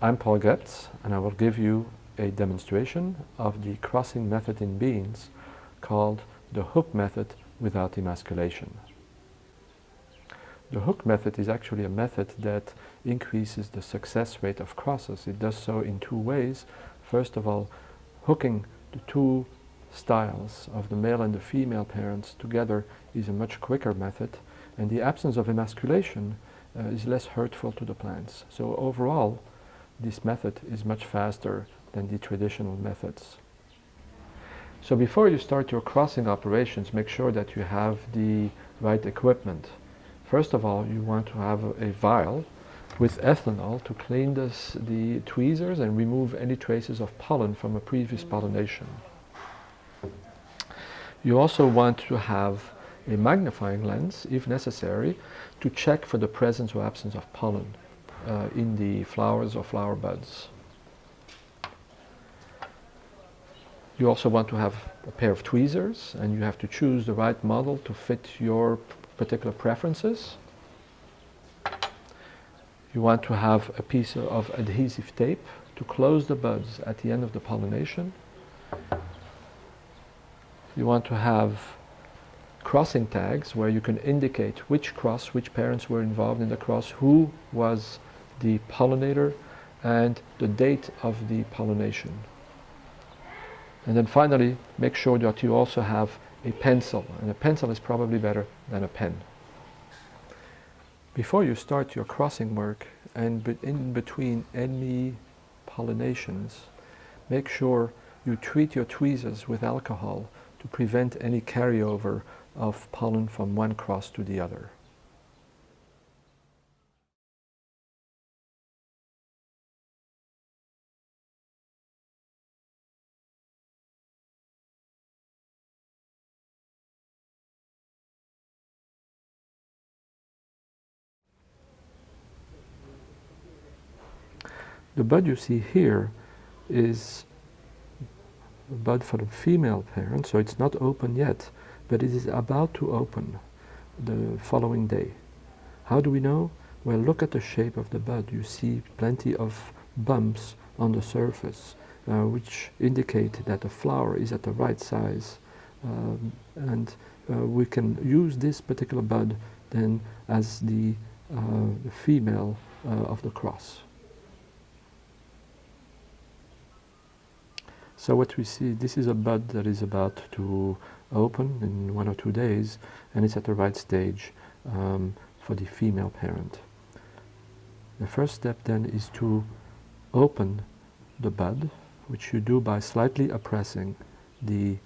I'm Paul Goetz, and I will give you a demonstration of the crossing method in beans called the hook method without emasculation. The hook method is actually a method that increases the success rate of crosses. It does so in two ways. First of all, hooking the two styles of the male and the female parents together is a much quicker method, and the absence of emasculation is less hurtful to the plants. So overall, this method is much faster than the traditional methods. So before you start your crossing operations, make sure that you have the right equipment. First of all, you want to have a vial with ethanol to clean the tweezers and remove any traces of pollen from a previous pollination. You also want to have a magnifying lens, if necessary, to check for the presence or absence of pollen in the flowers or flower buds. You also want to have a pair of tweezers, and you have to choose the right model to fit your particular preferences. You want to have a piece of adhesive tape to close the buds at the end of the pollination. You want to have crossing tags where you can indicate which cross, which parents were involved in the cross, who was the pollinator, and the date of the pollination. And then finally, make sure that you also have a pencil, and a pencil is probably better than a pen. Before you start your crossing work, and in between any pollinations, make sure you treat your tweezers with alcohol to prevent any carryover of pollen from one cross to the other. The bud you see here is a bud for the female parent, so it's not open yet, but it is about to open the following day. How do we know? Well, look at the shape of the bud. You see plenty of bumps on the surface, which indicate that the flower is at the right size, and we can use this particular bud then as the female of the cross. So what we see, this is a bud that is about to open in 1 or 2 days, and it's at the right stage for the female parent. The first step then is to open the bud, which you do by slightly oppressing the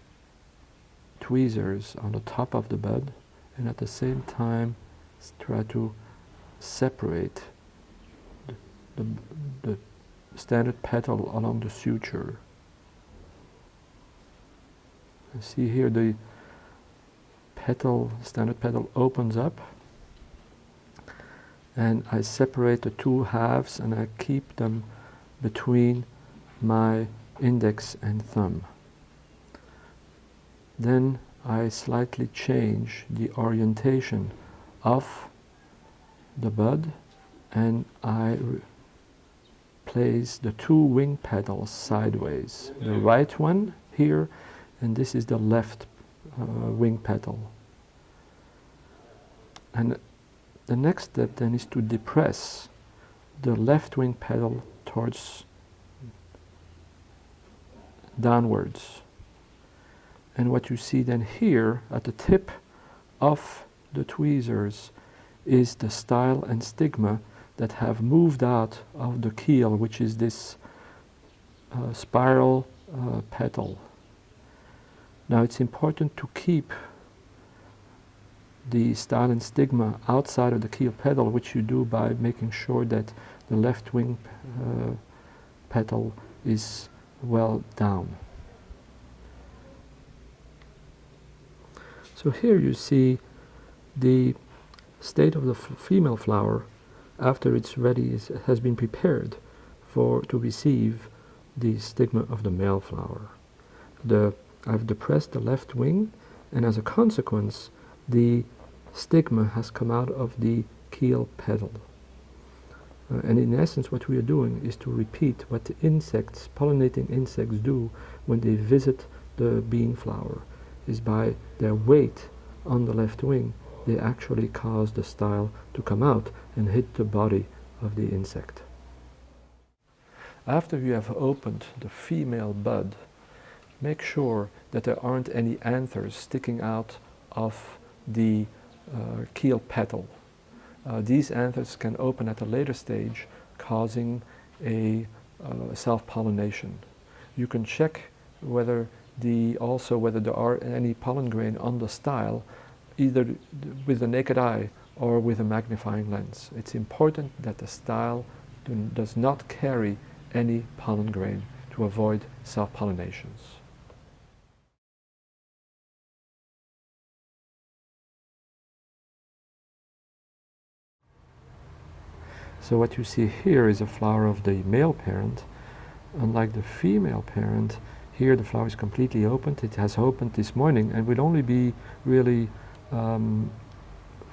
tweezers on the top of the bud, and at the same time try to separate the standard petal along the suture. See here, the standard petal opens up, and I separate the two halves and I keep them between my index and thumb. Then I slightly change the orientation of the bud, and I place the two wing petals sideways. The right one here, and this is the left wing petal. And the next step then is to depress the left wing petal towards downwards. And what you see then here at the tip of the tweezers is the style and stigma that have moved out of the keel, which is this spiral petal. Now it's important to keep the style and stigma outside of the keel petal, which you do by making sure that the left wing petal is well down. So here you see the state of the female flower after it's ready, has been prepared to receive the stigma of the male flower. I've depressed the left wing, and as a consequence, the stigma has come out of the keel petal. And in essence what we are doing is to repeat what the insects, pollinating insects, do when they visit the bean flower, is by their weight on the left wing they actually cause the style to come out and hit the body of the insect. After you have opened the female bud, make sure that there aren't any anthers sticking out of the keel petal. These anthers can open at a later stage, causing a self-pollination. You can check whether whether there are any pollen grain on the style, either with the naked eye or with a magnifying lens. It's important that the style does not carry any pollen grain to avoid self-pollinations. So what you see here is a flower of the male parent. Unlike the female parent, here the flower is completely opened. It has opened this morning and will only be really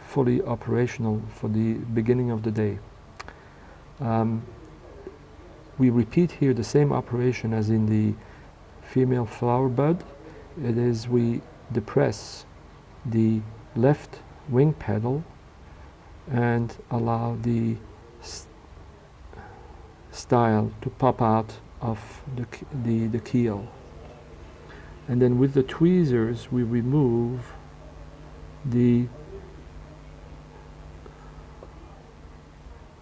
fully operational for the beginning of the day. We repeat here the same operation as in the female flower bud. It is we depress the left wing petal and allow the style to pop out of the keel. And then with the tweezers we remove the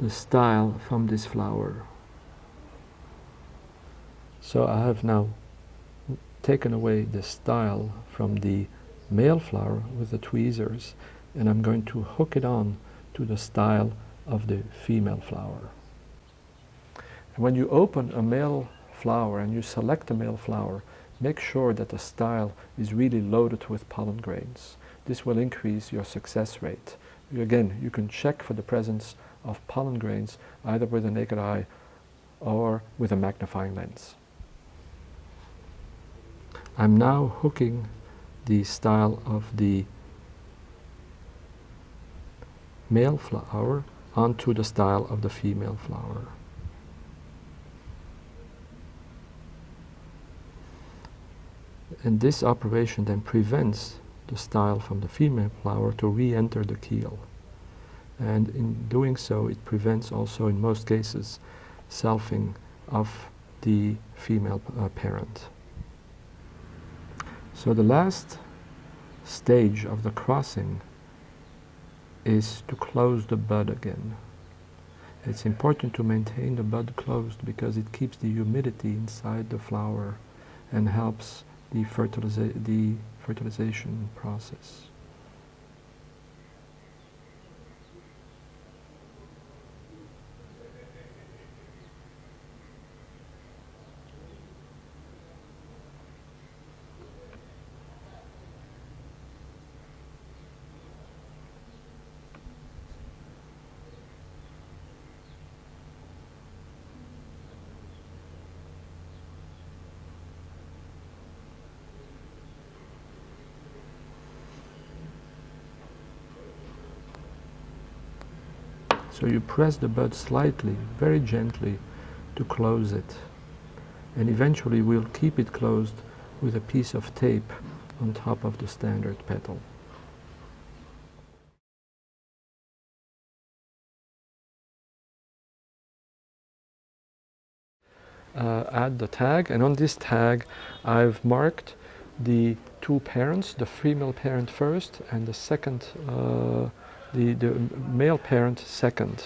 style from this flower. So I have now taken away the style from the male flower with the tweezers, and I'm going to hook it on to the style of the female flower. And when you open a male flower and you select a male flower, make sure that the style is really loaded with pollen grains. This will increase your success rate. Again, you can check for the presence of pollen grains either with a naked eye or with a magnifying lens. I'm now hooking the style of the male flower onto the style of the female flower. And this operation then prevents the style from the female flower to re-enter the keel. And in doing so, it prevents also, in most cases, selfing of the female parent. So the last stage of the crossing is to close the bud again. It's important to maintain the bud closed because it keeps the humidity inside the flower and helps the fertilization process. So you press the bud slightly, very gently, to close it. And eventually we'll keep it closed with a piece of tape on top of the standard petal. Add the tag, and on this tag I've marked the two parents, the female parent first and the second, the male parent second.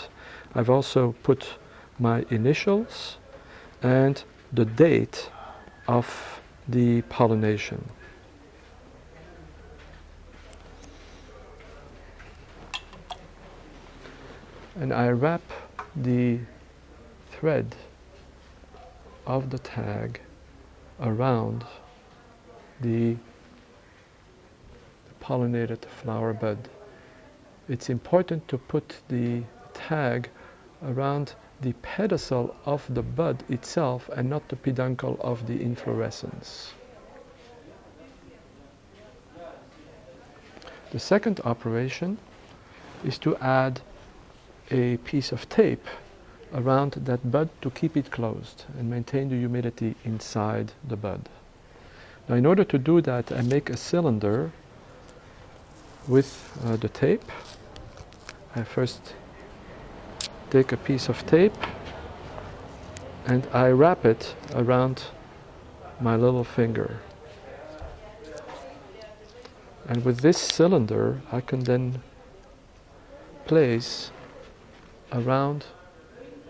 I've also put my initials and the date of the pollination. And I wrap the thread of the tag around the pollinated flower bud. It's important to put the tag around the pedicel of the bud itself and not the peduncle of the inflorescence. The second operation is to add a piece of tape around that bud to keep it closed and maintain the humidity inside the bud. Now in order to do that, I make a cylinder with the tape. I first take a piece of tape and I wrap it around my little finger. And with this cylinder I can then place around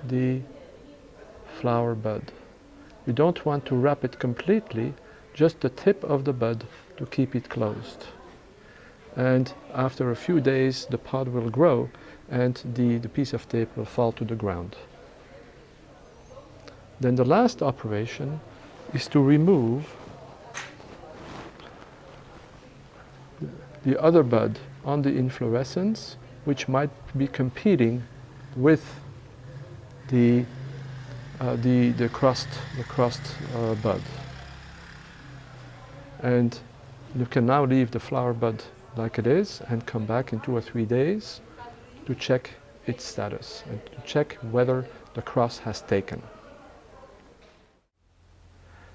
the flower bud. We don't want to wrap it completely, just the tip of the bud to keep it closed. And after a few days the pod will grow and the piece of tape will fall to the ground. Then the last operation is to remove the other bud on the inflorescence, which might be competing with the crust bud. And you can now leave the flower bud like it is and come back in 2 or 3 days to check its status and to check whether the cross has taken.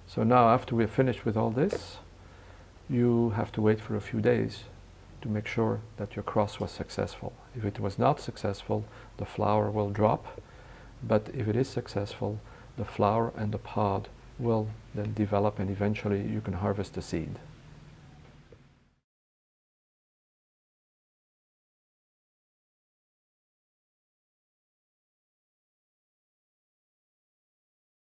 So now after we're finished with all this, you have to wait for a few days to make sure that your cross was successful. If it was not successful, the flower will drop, but if it is successful, the flower and the pod will then develop and eventually you can harvest the seed.